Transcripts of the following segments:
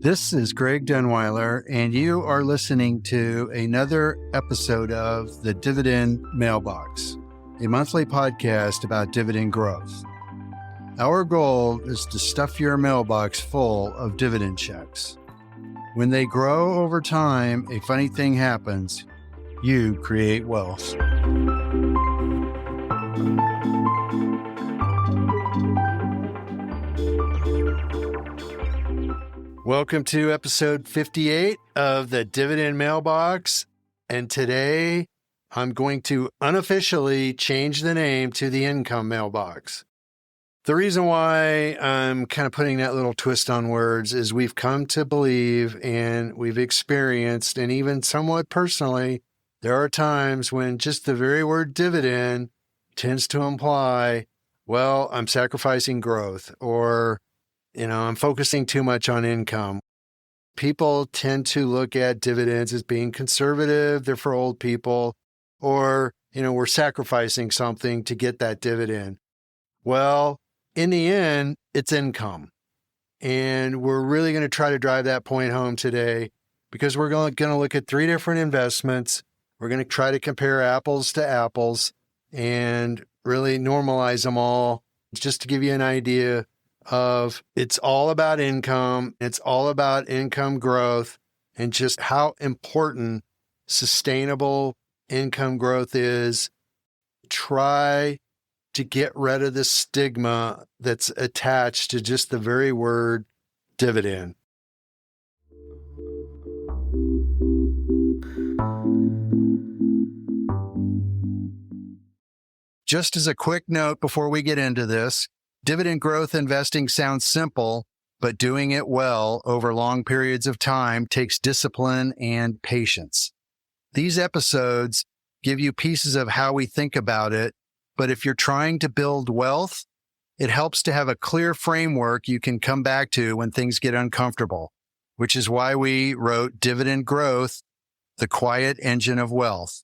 This is Greg Denewiler, and you are listening to another episode of the Dividend Mailbox, a monthly podcast about dividend growth. Our goal is to stuff your mailbox full of dividend checks. When they grow over time, a funny thing happens. You create wealth. Welcome to episode 58 of the Dividend Mailbox. And today I'm going to unofficially change the name to the Income Mailbox. The reason why I'm kind of putting that little twist on words is we've come to believe and we've experienced, and even somewhat personally, there are times when just the very word dividend tends to imply, well, I'm sacrificing growth, or I'm focusing too much on income. People tend to look at dividends as being conservative, they're for old people, or, we're sacrificing something to get that dividend. Well, in the end, it's income. And we're really going to try to drive that point home today because we're going to look at three different investments. We're going to try to compare apples to apples and really normalize them all just to give you an idea of it's all about income. It's all about income growth and just how important sustainable income growth is. Try to get rid of the stigma that's attached to just the very word dividend. Just as a quick note before we get into this, dividend growth investing sounds simple, but doing it well over long periods of time takes discipline and patience. These episodes give you pieces of how we think about it, but if you're trying to build wealth, it helps to have a clear framework you can come back to when things get uncomfortable, which is why we wrote Dividend Growth, the Quiet Engine of Wealth.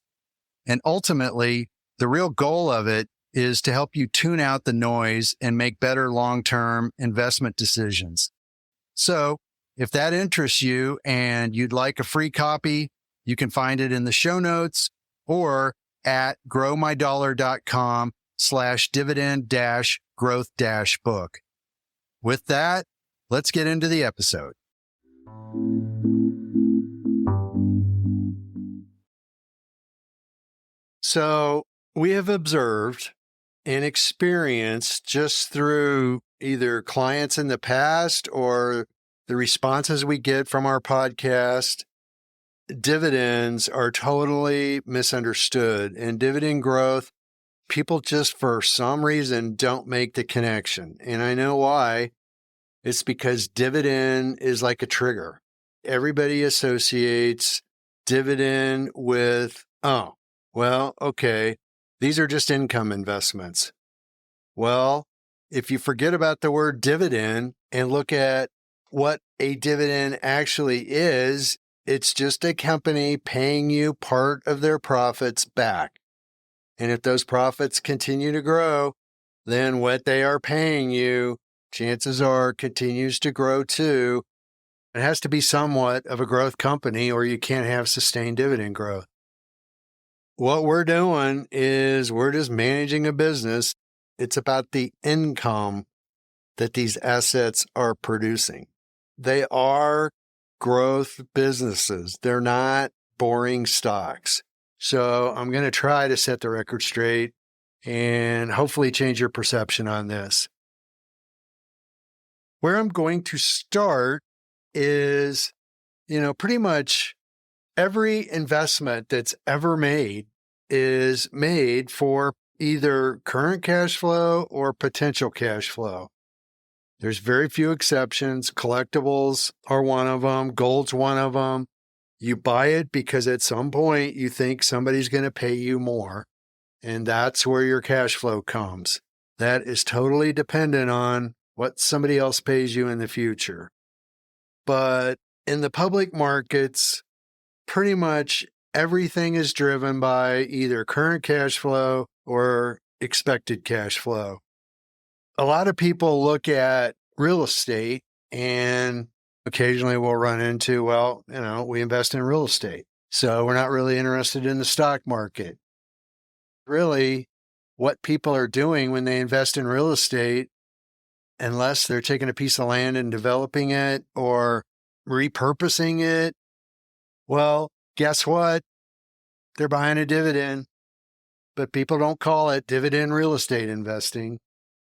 And ultimately, the real goal of it is to help you tune out the noise and make better long-term investment decisions. So if that interests you and you'd like a free copy, you can find it in the show notes or at growmydollar.com/dividend-growth-book. With that, let's get into the episode. So we have observed and experienced just through either clients in the past or the responses we get from our podcast, dividends are totally misunderstood. And dividend growth, people just for some reason don't make the connection. And I know why. It's because dividend is like a trigger. Everybody associates dividend with, okay, these are just income investments. Well, if you forget about the word dividend and look at what a dividend actually is, it's just a company paying you part of their profits back. And if those profits continue to grow, then what they are paying you, chances are, continues to grow too. It has to be somewhat of a growth company or you can't have sustained dividend growth. What we're doing is we're just managing a business. It's about the income that these assets are producing. They are growth businesses. They're not boring stocks. So I'm going to try to set the record straight and hopefully change your perception on this. Where I'm going to start is, pretty much every investment that's ever made is made for either current cash flow or potential cash flow. There's very few exceptions. Collectibles are one of them. Gold's one of them. You buy it because at some point you think somebody's going to pay you more, and that's where your cash flow comes. That is totally dependent on what somebody else pays you in the future. But in the public markets, pretty much everything is driven by either current cash flow or expected cash flow. A lot of people look at real estate and Occasionally we'll run into, we invest in real estate, so we're not really interested in the stock market. Really, what people are doing when they invest in real estate, unless they're taking a piece of land and developing it or repurposing it, well, guess what? They're buying a dividend, but people don't call it dividend real estate investing.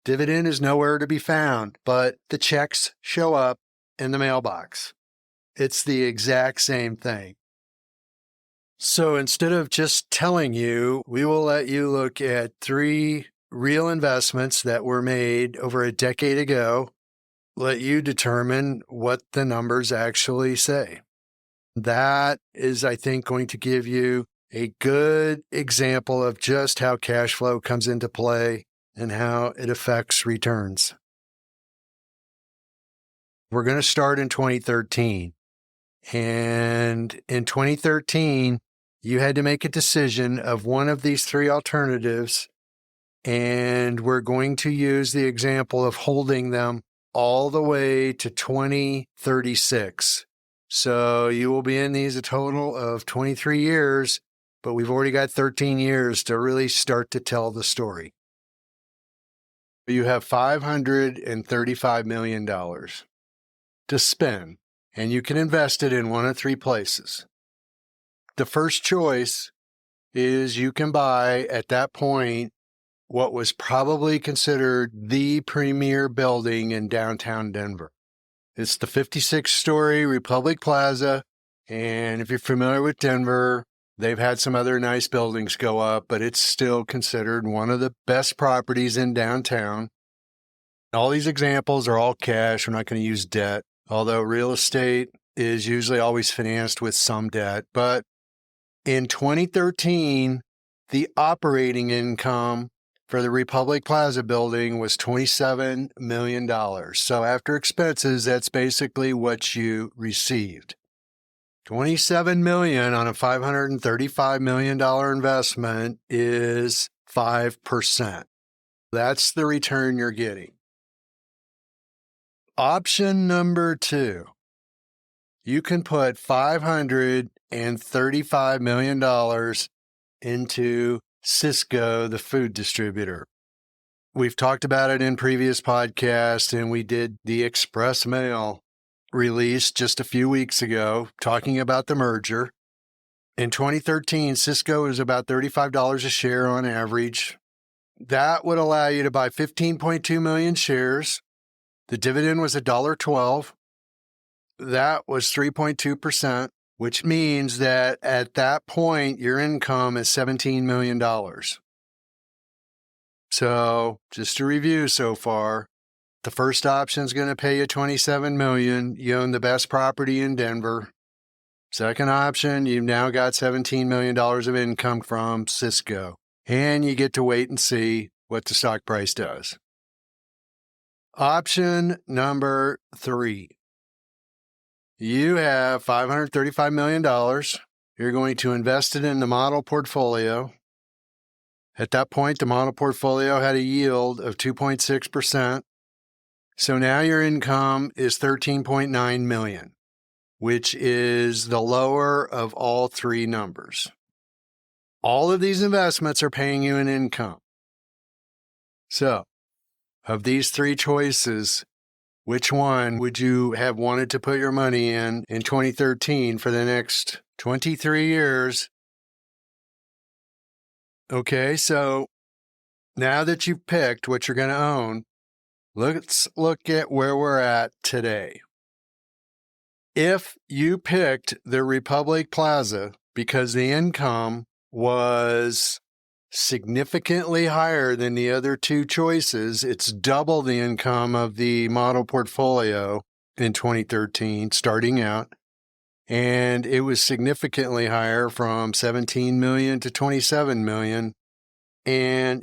Dividend is nowhere to be found, but the checks show up in the mailbox. It's the exact same thing. So instead of just telling you, we will let you look at 3 real investments that were made over a decade ago, let you determine what the numbers actually say. That is, I think, going to give you a good example of just how cash flow comes into play and how it affects returns. We're going to start in 2013. And in 2013, you had to make a decision of one of these 3 alternatives, and we're going to use the example of holding them all the way to 2036. So you will be in these a total of 23 years, but we've already got 13 years to really start to tell the story. You have $535 million to spend, and you can invest it in one of 3 places. The first choice is you can buy, at that point, what was probably considered the premier building in downtown Denver. It's the 56-story Republic Plaza, and if you're familiar with Denver, they've had some other nice buildings go up, but it's still considered one of the best properties in downtown. All these examples are all cash. We're not going to use debt, although real estate is usually always financed with some debt. But in 2013, the operating income for the Republic Plaza building was $27 million. So after expenses, that's basically what you received. $27 million on a $535 million investment is 5%. That's the return you're getting. Option number 2, you can put $535 million into Sysco, the food distributor. We've talked about it in previous podcasts, and we did the express mail release just a few weeks ago talking about the merger. In 2013, Sysco was about $35 a share on average. That would allow you to buy 15.2 million shares. The dividend was $1.12. That was 3.2%, which means that at that point, your income is $17 million. So just to review so far, the first option is going to pay you $27 million. You own the best property in Denver. Second option, you've now got $17 million of income from Sysco, and you get to wait and see what the stock price does. Option number 3. You have $535 million. You're going to invest it in the model portfolio. At that point, the model portfolio had a yield of 2.6%. So now your income is $13.9 million, which is the lower of all 3 numbers. All of these investments are paying you an income. So, of these 3 choices, which one would you have wanted to put your money in 2013 for the next 23 years? Okay, so now that you've picked what you're going to own, let's look at where we're at today. If you picked the Republic Plaza because the income was significantly higher than the other 2 choices, it's double the income of the model portfolio in 2013 starting out, and it was significantly higher from 17 million to 27 million. And,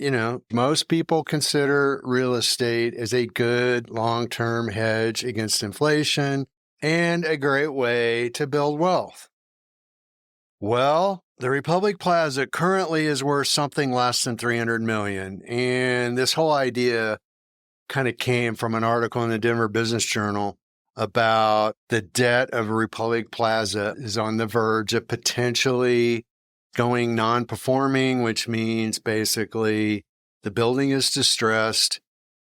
most people consider real estate as a good long-term hedge against inflation and a great way to build wealth. Well, the Republic Plaza currently is worth something less than $300 million. And this whole idea kind of came from an article in the Denver Business Journal. about the debt of Republic Plaza is on the verge of potentially going non-performing, which means basically the building is distressed.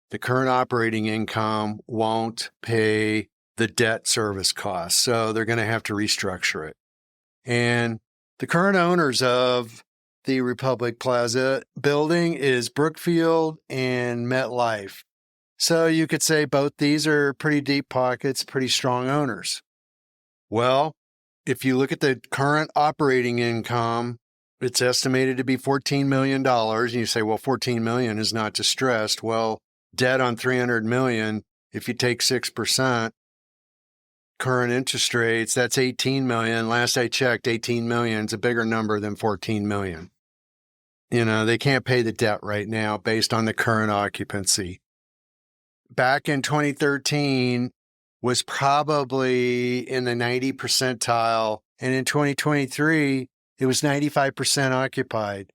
The current operating income won't pay the debt service costs, so they're going to have to restructure it. And the current owners of the Republic Plaza building is Brookfield and MetLife. So you could say both these are pretty deep pockets, pretty strong owners. Well, if you look at the current operating income, it's estimated to be $14 million. And you say, well, $14 million is not distressed. Well, debt on $300 million, if you take 6%, current interest rates, that's $18 million. Last I checked, $18 million is a bigger number than $14 million. They can't pay the debt right now based on the current occupancy. Back in 2013 was probably in the 90 percentile. And in 2023, it was 95% occupied.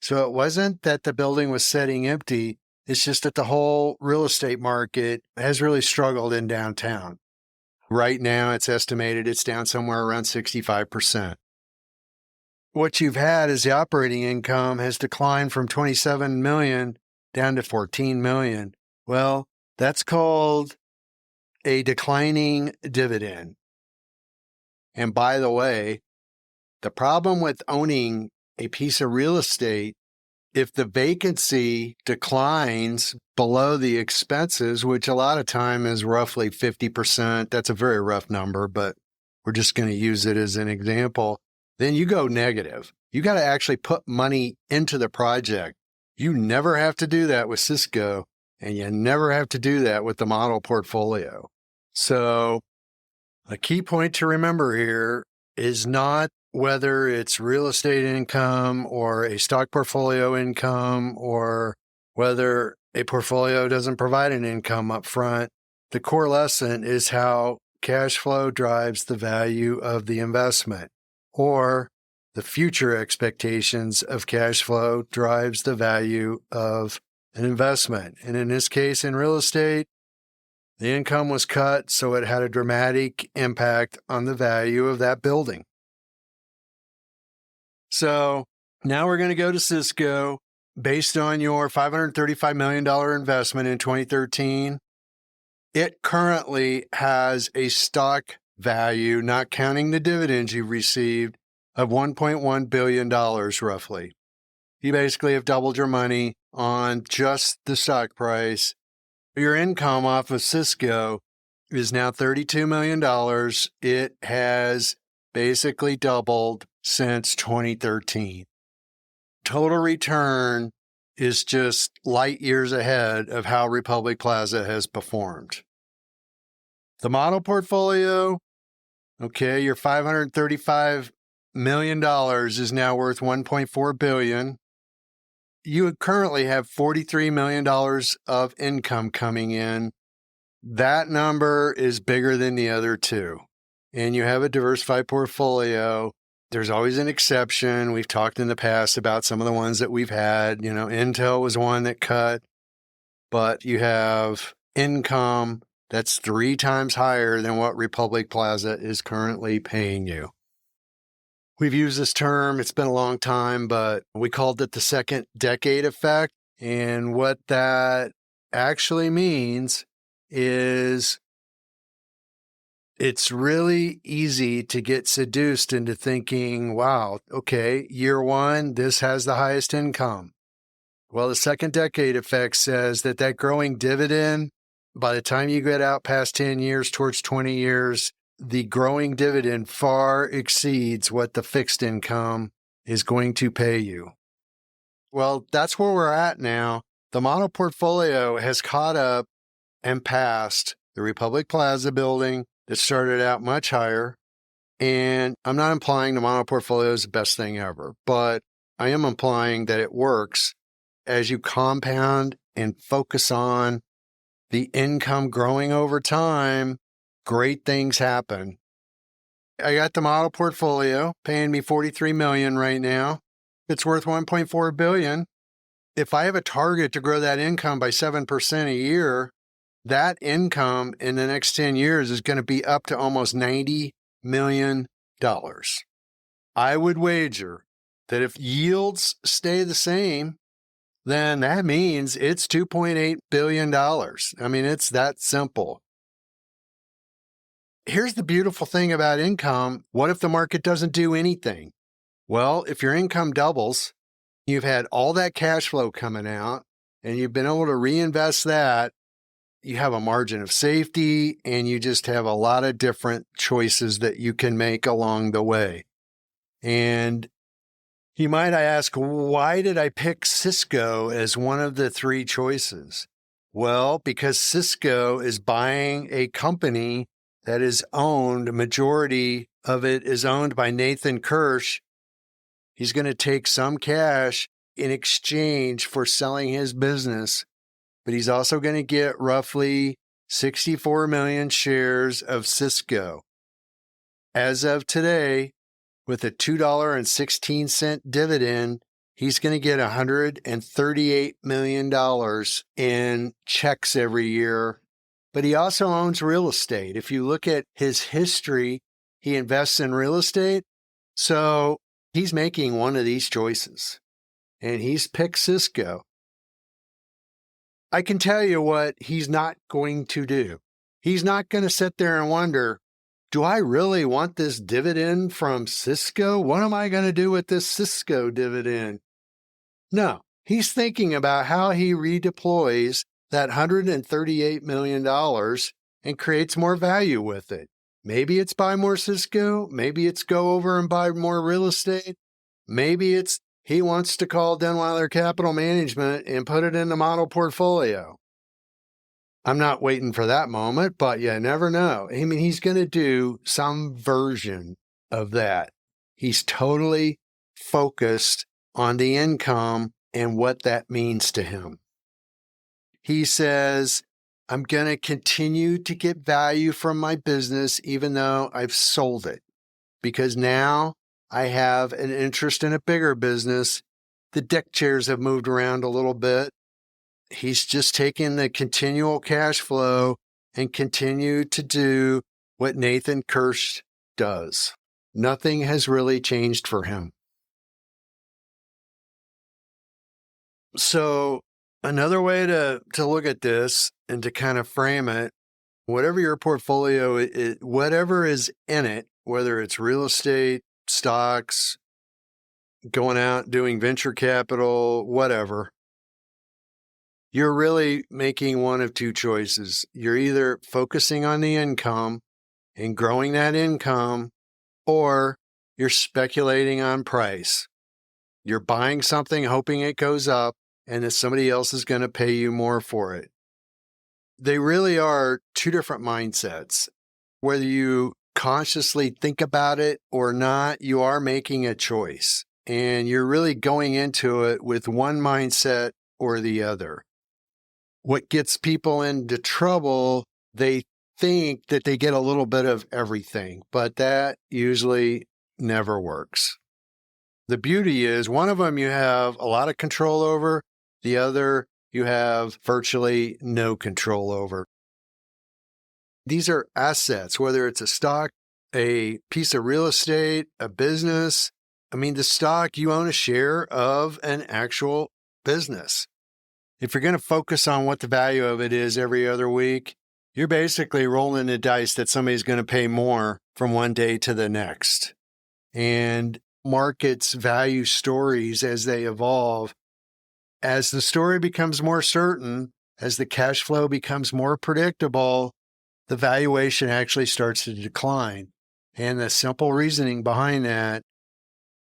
So it wasn't that the building was sitting empty. It's just that the whole real estate market has really struggled in downtown. Right now, it's estimated it's down somewhere around 65%. What you've had is the operating income has declined from 27 million down to 14 million. Well, that's called a declining dividend. And by the way, the problem with owning a piece of real estate, if the vacancy declines below the expenses, which a lot of time is roughly 50%, that's a very rough number, but we're just going to use it as an example, then you go negative. You got to actually put money into the project. You never have to do that with Sysco, and you never have to do that with the model portfolio. So a key point to remember here is not whether it's real estate income or a stock portfolio income or whether a portfolio doesn't provide an income up front. The core lesson is how cash flow drives the value of the investment, or the future expectations of cash flow drives the value of an investment. And in this case, in real estate, the income was cut, so it had a dramatic impact on the value of that building. So now we're going to go to Sysco. Based on your $535 million investment in 2013, it currently has a stock value, not counting the dividends you've received, of $1.1 billion roughly. You basically have doubled your money on just the stock price. Your income off of Sysco is now $32 million. It has basically doubled since 2013. Total return is just light years ahead of how Republic Plaza has performed. The model portfolio, okay, your $535 million is now worth $1.4 billion. You would currently have $43 million of income coming in. That number is bigger than the other two. And you have a diversified portfolio. There's always an exception. We've talked in the past about some of the ones that we've had. Intel was one that cut, but you have income that's 3 times higher than what Republic Plaza is currently paying you. We've used this term, it's been a long time, but we called it the second decade effect. And what that actually means is it's really easy to get seduced into thinking, wow, okay, year one, this has the highest income. Well, the second decade effect says that growing dividend, by the time you get out past 10 years towards 20 years, the growing dividend far exceeds what the fixed income is going to pay you. Well, that's where we're at now. The model portfolio has caught up and passed the Republic Plaza building that started out much higher. And I'm not implying the model portfolio is the best thing ever, but I am implying that it works as you compound and focus on the income growing over time. Great things happen. I got the model portfolio paying me $43 million right now. It's worth $1.4 billion. If I have a target to grow that income by 7% a year, that income in the next 10 years is going to be up to almost $90 million. I would wager that if yields stay the same, then that means it's $2.8 billion. I mean, it's that simple. Here's the beautiful thing about income. What if the market doesn't do anything? Well, if your income doubles, you've had all that cash flow coming out, and you've been able to reinvest that, you have a margin of safety, and you just have a lot of different choices that you can make along the way. And you might ask, why did I pick Sysco as one of the three choices? Well, because Sysco is buying a company that is owned, majority of it is owned by Nathan Kirsch. He's going to take some cash in exchange for selling his business, but he's also going to get roughly 64 million shares of Sysco. As of today, with a $2.16 dividend, he's going to get $138 million in checks every year. But he also owns real estate. If you look at his history, he invests in real estate. So he's making one of these choices, and he's picked Sysco. I can tell you what he's not going to do. He's not going to sit there and wonder, do I really want this dividend from Sysco? What am I going to do with this Sysco dividend? No, he's thinking about how he redeploys that $138 million and creates more value with it. Maybe it's buy more Sysco. Maybe it's go over and buy more real estate. Maybe it's he wants to call Denewiler Capital Management and put it in the model portfolio. I'm not waiting for that moment, but you never know. I mean, he's going to do some version of that. He's totally focused on the income and what that means to him. He says, I'm going to continue to get value from my business even though I've sold it, because now I have an interest in a bigger business. The deck chairs have moved around a little bit. He's just taking the continual cash flow and continue to do what Nathan Kirsch does. Nothing has really changed for him. So another way to look at this and to kind of frame it, whatever your portfolio is, whatever is in it, whether it's real estate, stocks, going out, doing venture capital, whatever, you're really making one of two choices. You're either focusing on the income and growing that income, or you're speculating on price. You're buying something, hoping it goes up, and that somebody else is going to pay you more for it. They really are two different mindsets. Whether you consciously think about it or not, you are making a choice, and you're really going into it with one mindset or the other. What gets people into trouble, they think that they get a little bit of everything, but that usually never works. The beauty is one of them you have a lot of control over, the other you have virtually no control over. These are assets, whether it's a stock, a piece of real estate, a business. I mean, the stock, you own a share of an actual business. If you're going to focus on what the value of it is every other week, you're basically rolling the dice that somebody's going to pay more from one day to the next. And markets value stories as they evolve. As the story becomes more certain, as the cash flow becomes more predictable, the valuation actually starts to decline. And the simple reasoning behind that,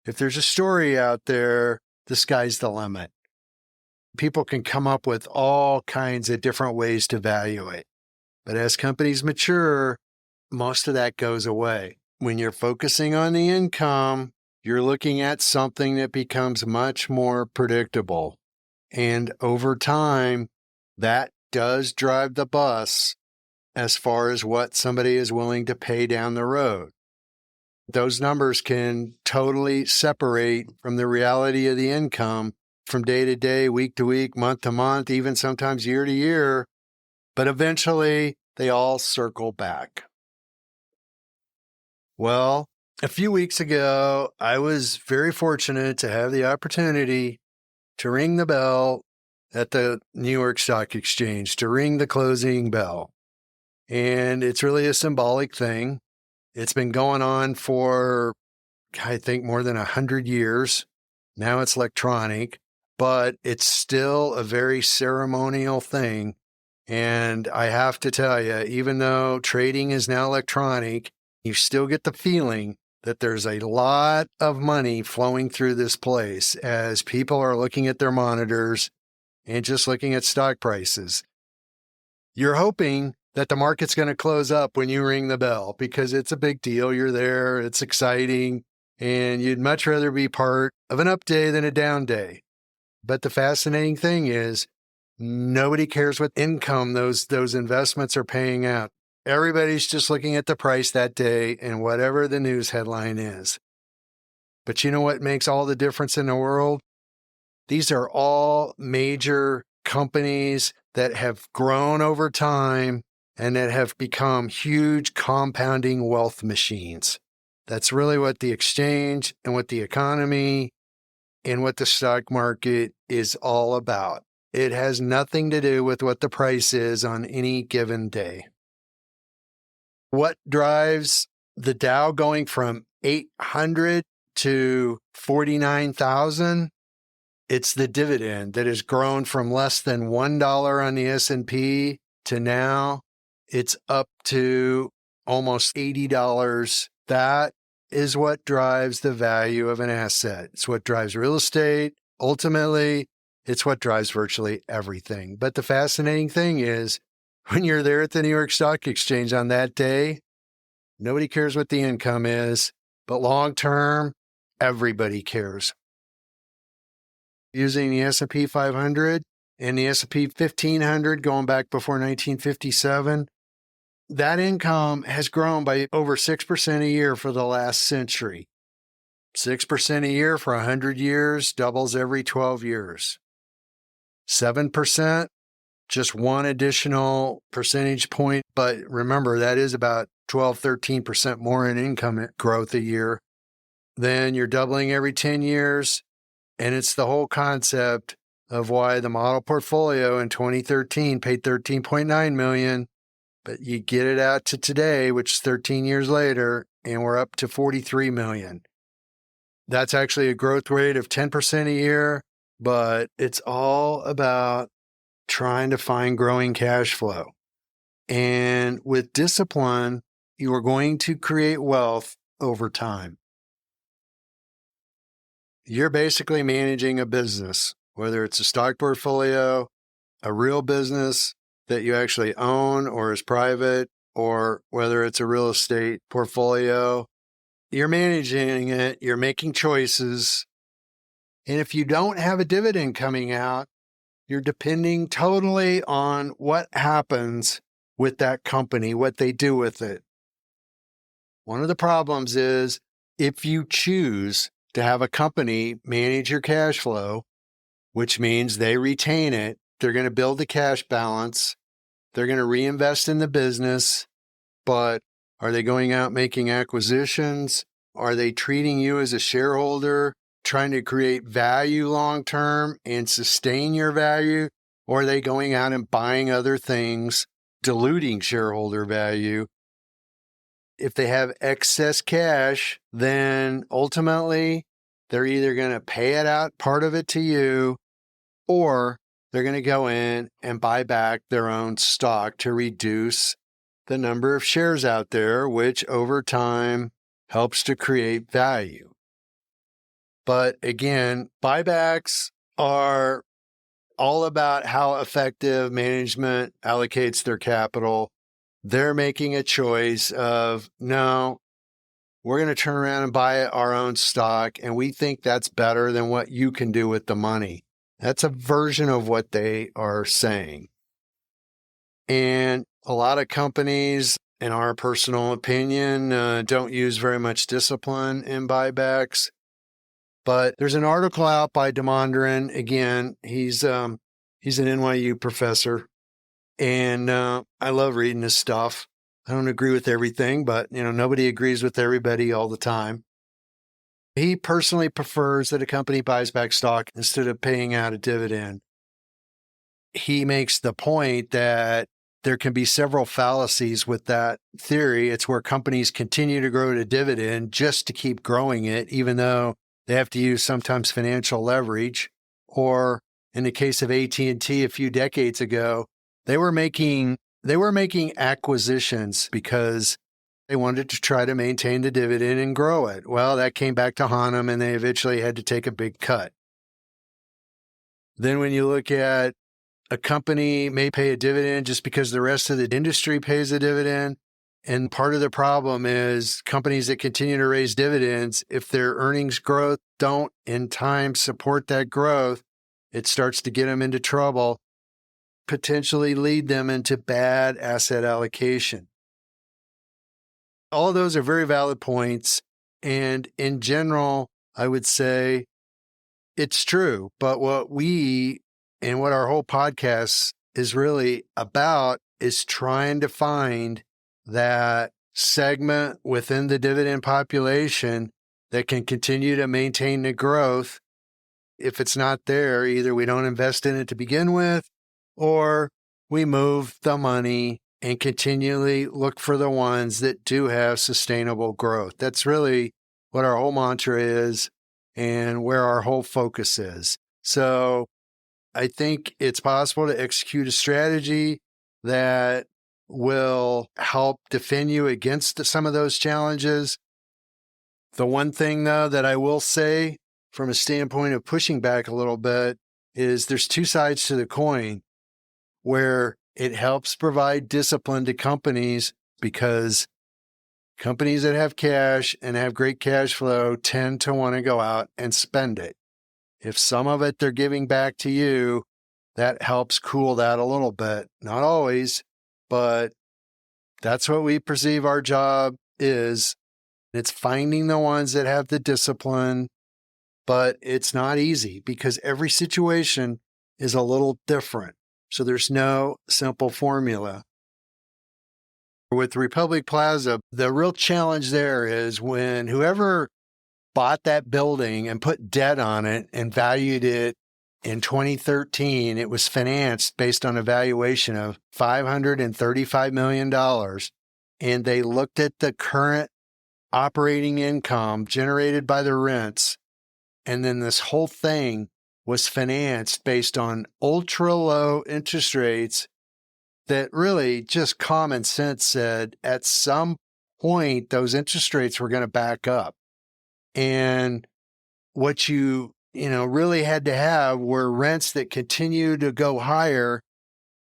if there's a story out there, the sky's the limit. People can come up with all kinds of different ways to value it. But as companies mature, most of that goes away. When you're focusing on the income, you're looking at something that becomes much more predictable. And over time, that does drive the bus as far as what somebody is willing to pay down the road. Those numbers can totally separate from the reality of the income from day to day, week to week, month to month, even sometimes year to year. but eventually they all circle back. Well, a few weeks ago, I was very fortunate to have the opportunity to ring the bell at the New York Stock Exchange, to ring the closing bell. And it's really a symbolic thing. It's been going on for, I think, more than 100 years. Now it's electronic, but it's still a very ceremonial thing. And I have to tell you, even though trading is now electronic, you still get the feeling that there's a lot of money flowing through this place as people are looking at their monitors and just looking at stock prices. You're hoping that the market's going to close up when you ring the bell because it's a big deal. You're there, it's exciting, and you'd much rather be part of an up day than a down day. But the fascinating thing is nobody cares what income those investments are paying out. Everybody's just looking at the price that day and whatever the news headline is. But you know what makes all the difference in the world? These are all major companies that have grown over time and that have become huge compounding wealth machines. That's really what the exchange and what the economy and what the stock market is all about. It has nothing to do with what the price is on any given day. What drives the Dow going from 800 to 49,000? It's the dividend that has grown from less than $1 on the S&P to now it's up to almost $80. That is what drives the value of an asset. It's what drives real estate. Ultimately, it's what drives virtually everything. But the fascinating thing is, when you're there at the New York Stock Exchange on that day, nobody cares what the income is, but long term, everybody cares. Using the S&P 500 and the S&P 1500 going back before 1957, that income has grown by over 6% a year for the last century. 6% a year for 100 years doubles every 12 years. 7%, just one additional percentage point, but remember that is about 12-13% more in income growth a year. Then you're doubling every 10 years, and it's the whole concept of why the model portfolio in 2013 paid $13.9 million, but you get it out to today, which is 13 years later, and we're up to $43 million. That's actually a growth rate of 10% a year, but it's all about trying to find growing cash flow. And with discipline, you are going to create wealth over time. You're basically managing a business, whether it's a stock portfolio, a real business that you actually own or is private, or whether it's a real estate portfolio. You're managing it, you're making choices. And if you don't have a dividend coming out, you're depending totally on what happens with that company, what they do with it. One of the problems is if you choose to have a company manage your cash flow, which means they retain it, they're going to build a cash balance, they're going to reinvest in the business, but are they going out making acquisitions? Are they treating you as a shareholder, trying to create value long term and sustain your value? Or are they going out and buying other things, diluting shareholder value? If they have excess cash, then ultimately they're either going to pay it out, part of it to you, or they're going to go in and buy back their own stock to reduce the number of shares out there, which over time helps to create value. But again, buybacks are all about how effective management allocates their capital. They're making a choice of, no, we're going to turn around and buy our own stock, and we think that's better than what you can do with the money. That's a version of what they are saying. And a lot of companies, in our personal opinion, don't use very much discipline in buybacks. But there's an article out by Denewiler. Again, he's an NYU professor, And I love reading this stuff. I don't agree with everything, but nobody agrees with everybody all the time. He personally prefers that a company buys back stock instead of paying out a dividend. He makes the point that there can be several fallacies with that theory. It's where companies continue to grow the dividend just to keep growing it, even though they have to use sometimes financial leverage. Or in the case of AT&T a few decades ago, they were making acquisitions because they wanted to try to maintain the dividend and grow it. Well, that came back to haunt them, and they eventually had to take a big cut. Then when you look at a company may pay a dividend just because the rest of the industry pays a dividend. And part of the problem is companies that continue to raise dividends, if their earnings growth don't in time support that growth, it starts to get them into trouble, potentially lead them into bad asset allocation. All of those are very valid points. And in general, I would say it's true. But what our whole podcast is really about is trying to find that segment within the dividend population that can continue to maintain the growth. If it's not there, either we don't invest in it to begin with, or we move the money and continually look for the ones that do have sustainable growth. That's really what our whole mantra is and where our whole focus is. So I think it's possible to execute a strategy that will help defend you against some of those challenges. The one thing, though, that I will say from a standpoint of pushing back a little bit is there's two sides to the coin where it helps provide discipline to companies, because companies that have cash and have great cash flow tend to want to go out and spend it. If some of it they're giving back to you, that helps cool that a little bit. Not always, but that's what we perceive our job is. It's finding the ones that have the discipline, but it's not easy because every situation is a little different. So there's no simple formula. With Republic Plaza, the real challenge there is when whoever bought that building and put debt on it and valued it in 2013, it was financed based on a valuation of $535 million. And they looked at the current operating income generated by the rents. And then this whole thing was financed based on ultra low interest rates that really just common sense said at some point those interest rates were going to back up. And what you really had to have were rents that continue to go higher,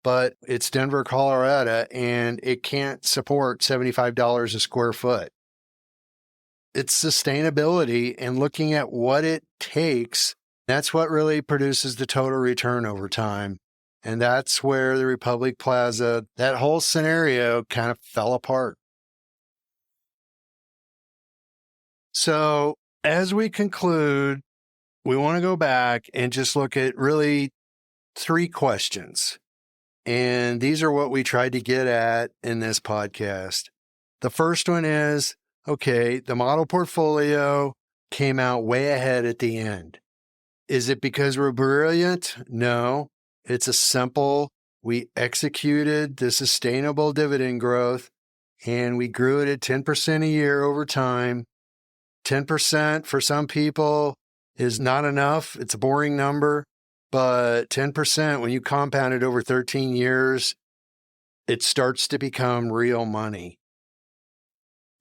but it's Denver, Colorado, and it can't support $75 a square foot. It's sustainability and looking at what it takes. That's what really produces the total return over time. And that's where the Republic Plaza, that whole scenario kind of fell apart. So as we conclude, we want to go back and just look at really three questions. And these are what we tried to get at in this podcast. The first one is, okay, the model portfolio came out way ahead at the end. Is it because we're brilliant? No, it's a simple, we executed the sustainable dividend growth and we grew it at 10% a year over time. 10% for some people is not enough. It's a boring number, but 10%, when you compound it over 13 years, it starts to become real money.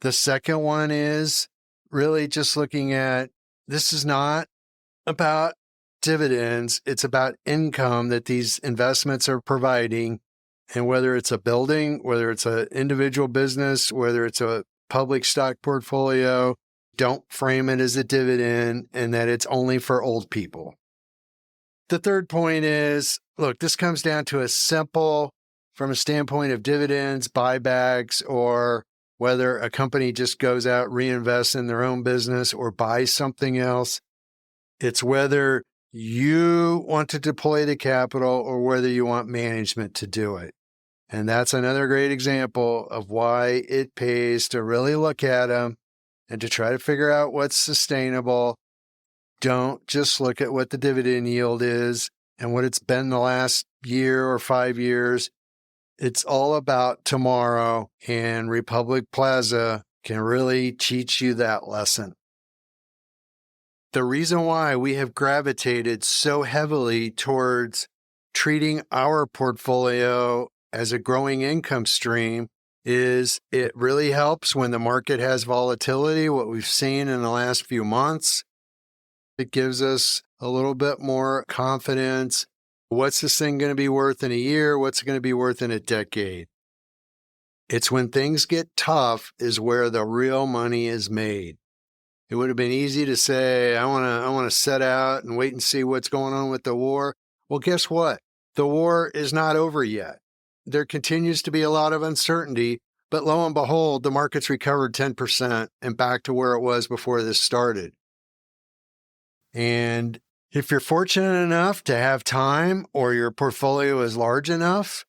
The second one is really just looking at, this is not about dividends. It's about income that these investments are providing. And whether it's a building, whether it's an individual business, whether it's a public stock portfolio, don't frame it as a dividend and that it's only for old people. The third point is, look, this comes down to a simple, from a standpoint of dividends, buybacks, or whether a company just goes out, reinvests in their own business or buys something else. It's whether you want to deploy the capital or whether you want management to do it. And that's another great example of why it pays to really look at them and to try to figure out what's sustainable. Don't just look at what the dividend yield is and what it's been the last year or 5 years. It's all about tomorrow, and Republic Plaza can really teach you that lesson. The reason why we have gravitated so heavily towards treating our portfolio as a growing income stream is it really helps when the market has volatility, what we've seen in the last few months. It gives us a little bit more confidence. What's this thing going to be worth in a year? What's it going to be worth in a decade? It's when things get tough is where the real money is made. It would have been easy to say, I want to set out and wait and see what's going on with the war. Well, guess what? The war is not over yet. There continues to be a lot of uncertainty, but lo and behold, the market's recovered 10% and back to where it was before this started. And if you're fortunate enough to have time or your portfolio is large enough,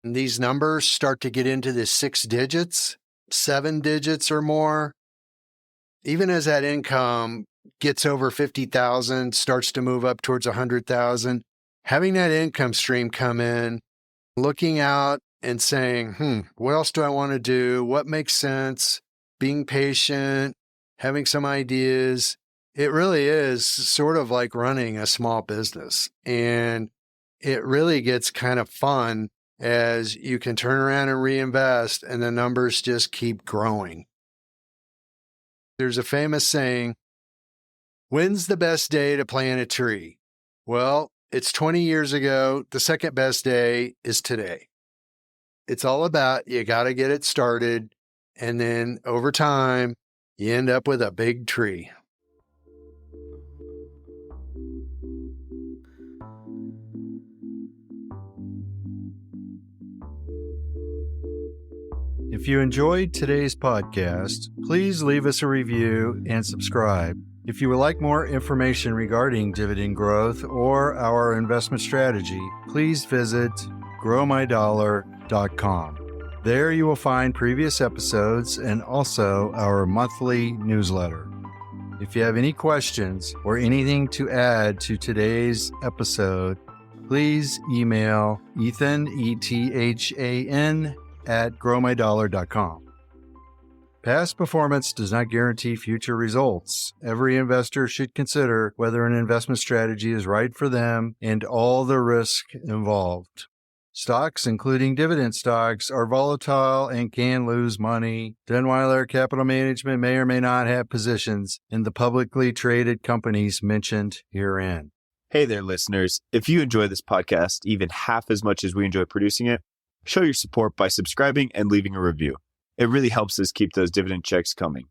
and these numbers start to get into the 6 digits, 7 digits or more, even as that income gets over 50,000, starts to move up towards 100,000, having that income stream come in, looking out and saying, what else do I want to do? What makes sense? Being patient, having some ideas. It really is sort of like running a small business. And it really gets kind of fun as you can turn around and reinvest and the numbers just keep growing. There's a famous saying, when's the best day to plant a tree? Well, it's 20 years ago. The second best day is today. It's all about you got to get it started. And then over time, you end up with a big tree. If you enjoyed today's podcast, please leave us a review and subscribe. If you would like more information regarding dividend growth or our investment strategy, please visit growmydollar.com. There you will find previous episodes and also our monthly newsletter. If you have any questions or anything to add to today's episode, please email Ethan, ETHAN, at growmydollar.com. Past performance does not guarantee future results. Every investor should consider whether an investment strategy is right for them and all the risk involved. Stocks, including dividend stocks, are volatile and can lose money. Denewiler Capital Management may or may not have positions in the publicly traded companies mentioned herein. Hey there, listeners. If you enjoy this podcast even half as much as we enjoy producing it, show your support by subscribing and leaving a review. It really helps us keep those dividend checks coming.